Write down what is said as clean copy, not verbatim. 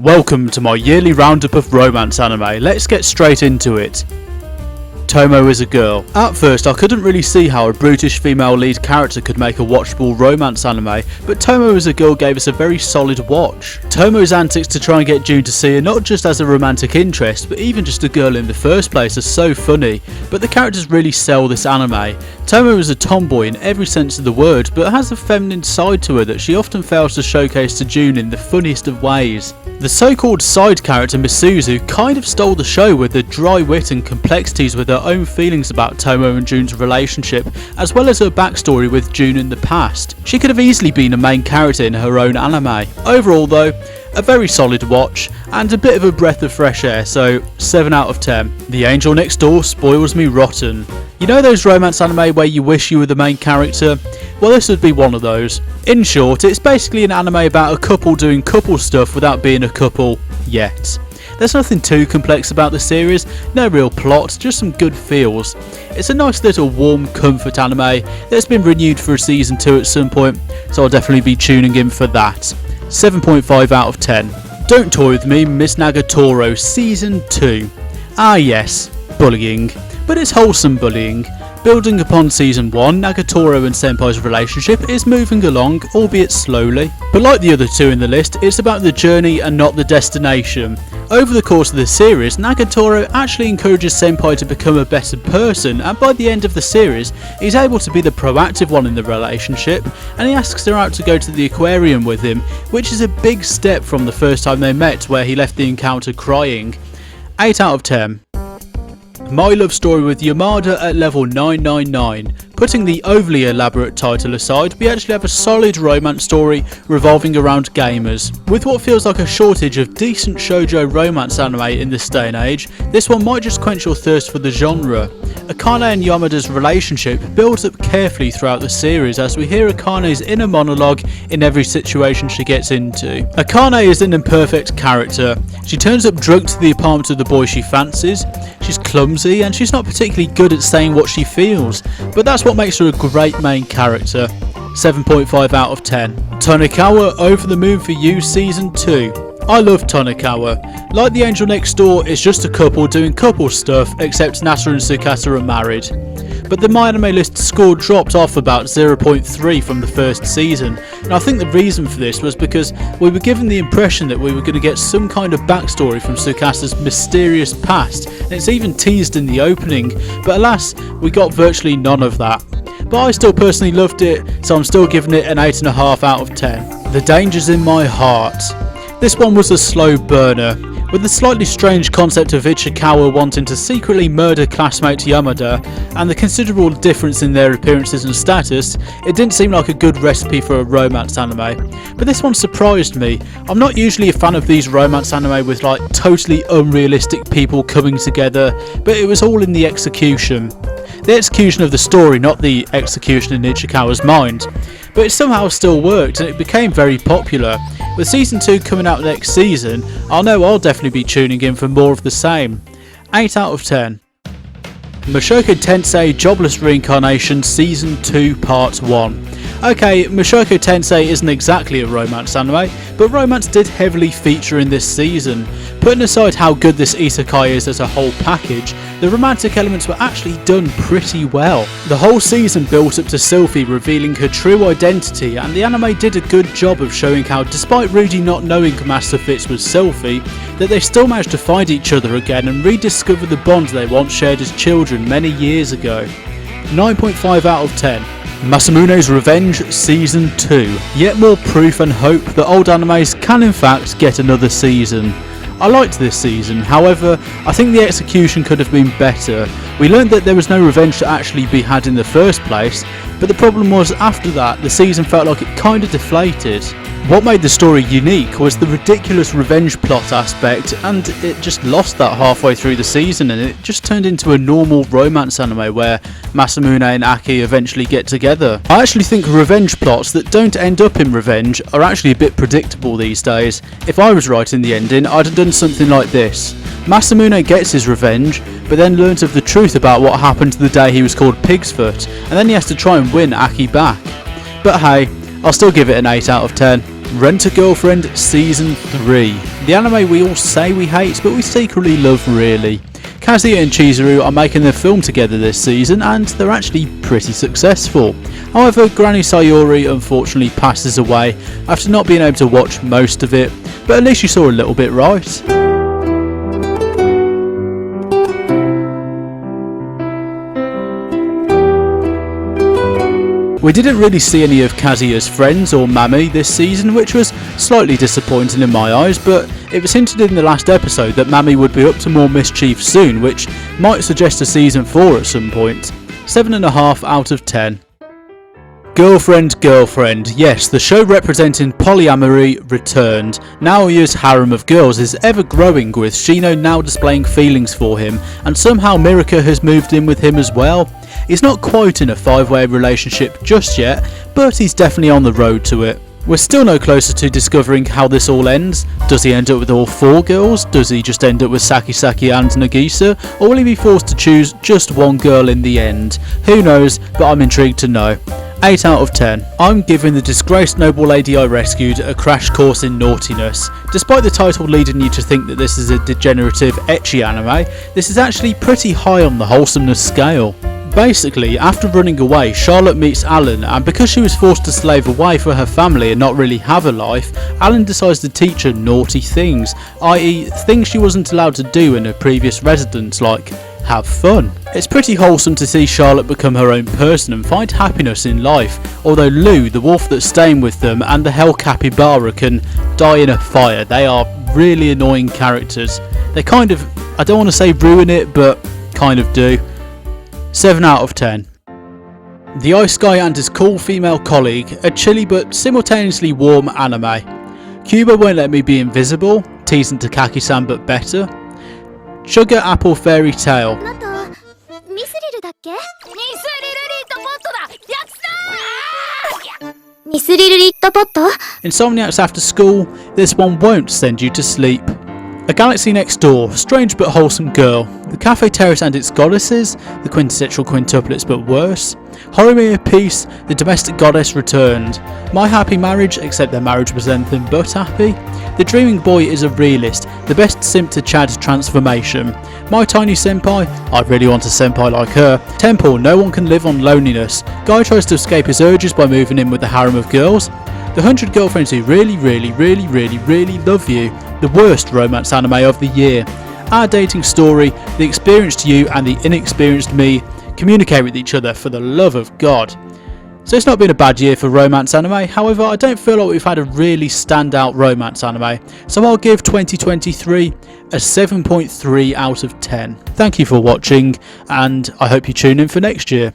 Welcome to my yearly roundup of romance anime. Let's get straight into it. Tomo is a girl. At first I couldn't really see how a brutish female lead character could make a watchable romance anime, but Tomo is a girl gave us a very solid watch. Tomo's antics to try and get June to see her not just as a romantic interest, but even just a girl in the first place are so funny, but the characters really sell this anime. Tomo is a tomboy in every sense of the word, but has a feminine side to her that she often fails to showcase to June in the funniest of ways. The so-called side character Misuzu kind of stole the show with her dry wit and complexities with her own feelings about Tomo and June's relationship, as well as her backstory with June in the past. She could have easily been a main character in her own anime. Overall though, a very solid watch, and a bit of a breath of fresh air, so 7 out of 10. The Angel Next Door spoils me rotten. You know those romance anime where you wish you were the main character? Well, this would be one of those. In short, it's basically an anime about a couple doing couple stuff without being a couple yet. There's nothing too complex about the series, no real plot, just some good feels. It's a nice little warm comfort anime that's been renewed for a season 2 at some point, so I'll definitely be tuning in for that. 7.5 out of 10. Don't Toy With Me, Miss Nagatoro Season 2. Ah yes, bullying. But it's wholesome bullying. Building upon Season 1, Nagatoro and Senpai's relationship is moving along, albeit slowly. But like the other two in the list, it's about the journey and not the destination. Over the course of the series, Nagatoro actually encourages Senpai to become a better person, and by the end of the series, he's able to be the proactive one in the relationship, and he asks her out to go to the aquarium with him, which is a big step from the first time they met where he left the encounter crying. 8 out of 10. My Love Story with Yamada at level 999. Putting the overly elaborate title aside, we actually have a solid romance story revolving around gamers. With what feels like a shortage of decent shoujo romance anime in this day and age, this one might just quench your thirst for the genre. Akane and Yamada's relationship builds up carefully throughout the series as we hear Akane's inner monologue in every situation she gets into. Akane is an imperfect character. She turns up drunk to the apartment of the boy she fancies, she's clumsy and she's not particularly good at saying what she feels, but that's what makes her a great main character. 7.5 out of 10. Tonikawa Over the Moon for You Season 2. I love Tonikawa. Like the Angel Next Door, it's just a couple doing couple stuff, except Nata and Tsukasa are married. But the My Anime List score dropped off about 0.3 from the first season, and I think the reason for this was because we were given the impression that we were going to get some kind of backstory from Tsukasa's mysterious past, and it's even teased in the opening, but alas, we got virtually none of that. But I still personally loved it, so I'm still giving it an 8.5 out of 10. The Dangers in My Heart. This one was a slow burner. With the slightly strange concept of Ichikawa wanting to secretly murder classmate Yamada, and the considerable difference in their appearances and status, it didn't seem like a good recipe for a romance anime. But this one surprised me. I'm not usually a fan of these romance anime with like totally unrealistic people coming together, but it was all in the execution. The execution of the story, not the execution in Ichikawa's mind. But it somehow still worked and it became very popular. With Season 2 coming out next season, I know I'll definitely be tuning in for more of the same. 8 out of 10. Mushoku Tensei Jobless Reincarnation Season 2 Part 1. Okay, Mushoku Tensei isn't exactly a romance anime, but romance did heavily feature in this season. Putting aside how good this isekai is as a whole package, the romantic elements were actually done pretty well. The whole season built up to Sylvie revealing her true identity, and the anime did a good job of showing how, despite Rudy not knowing Master Fitz was Sylvie, that they still managed to find each other again and rediscover the bond they once shared as children many years ago. 9.5 out of 10. Masamune's Revenge Season 2. Yet more proof and hope that old animes can in fact get another season. I liked this season, however, I think the execution could have been better. We learned that there was no revenge to actually be had in the first place, but the problem was after that, the season felt like it kinda deflated. What made the story unique was the ridiculous revenge plot aspect, and it just lost that halfway through the season and it just turned into a normal romance anime where Masamune and Aki eventually get together. I actually think revenge plots that don't end up in revenge are actually a bit predictable these days. If I was writing the ending, I'd have done something like this. Masamune gets his revenge, but then learns of the truth about what happened the day he was called Pig's Foot, and then he has to try and win Aki back. But hey, I'll still give it an 8 out of 10. Rent-A-Girlfriend Season 3. The anime we all say we hate, but we secretly love really. Kazuya and Chizuru are making their film together this season, and they're actually pretty successful. However, Granny Sayori unfortunately passes away after not being able to watch most of it, but at least you saw a little bit right. We didn't really see any of Kazuya's friends or Mami this season, which was slightly disappointing in my eyes, but it was hinted in the last episode that Mami would be up to more mischief soon, which might suggest a season 4 at some point. 7.5 out of 10. Girlfriend. Yes, the show representing polyamory returned. Naoya's harem of girls is ever growing, with Shino now displaying feelings for him, and somehow Mirika has moved in with him as well. He's not quite in a 5-way relationship just yet, but he's definitely on the road to it. We're still no closer to discovering how this all ends. Does he end up with all 4 girls? Does he just end up with Saki and Nagisa? Or will he be forced to choose just one girl in the end? Who knows, but I'm intrigued to know. 8 out of 10. I'm giving the disgraced noble lady I rescued a crash course in naughtiness. Despite the title leading you to think that this is a degenerative, ecchi anime, this is actually pretty high on the wholesomeness scale. Basically, after running away, Charlotte meets Alan, and because she was forced to slave away for her family and not really have a life, Alan decides to teach her naughty things, i.e. things she wasn't allowed to do in her previous residence, like have fun. It's pretty wholesome to see Charlotte become her own person and find happiness in life, although Lou, the wolf that's staying with them, and the hell capybara can die in a fire. They are really annoying characters. They kind of, I don't want to say ruin it, but kind of do. 7 out of 10. The Ice Guy and his cool female colleague, a chilly but simultaneously warm anime. Cuba Won't Let Me Be Invisible, teasing Takaki-san but better. Sugar Apple Fairy Tale. Insomniacs After School, this one won't send you to sleep. A Galaxy Next Door, strange but wholesome girl. The Cafe Terrace and its goddesses, the quintessential quintuplets but worse. Horimiya Peace, the domestic goddess returned. My Happy Marriage, except their marriage was anything but happy. The Dreaming Boy is a realist, the best simp to Chad transformation. My Tiny Senpai, I really want a senpai like her. Temple, No One Can Live on Loneliness. Guy tries to escape his urges by moving in with a harem of girls. The 100 Girlfriends Who Really Love You. The worst romance anime of the year. Our dating story, the experienced you and the inexperienced me communicate with each other for the love of God. So it's not been a bad year for romance anime, however I don't feel like we've had a really standout romance anime, so I'll give 2023 a 7.3 out of 10. Thank you for watching, and I hope you tune in for next year.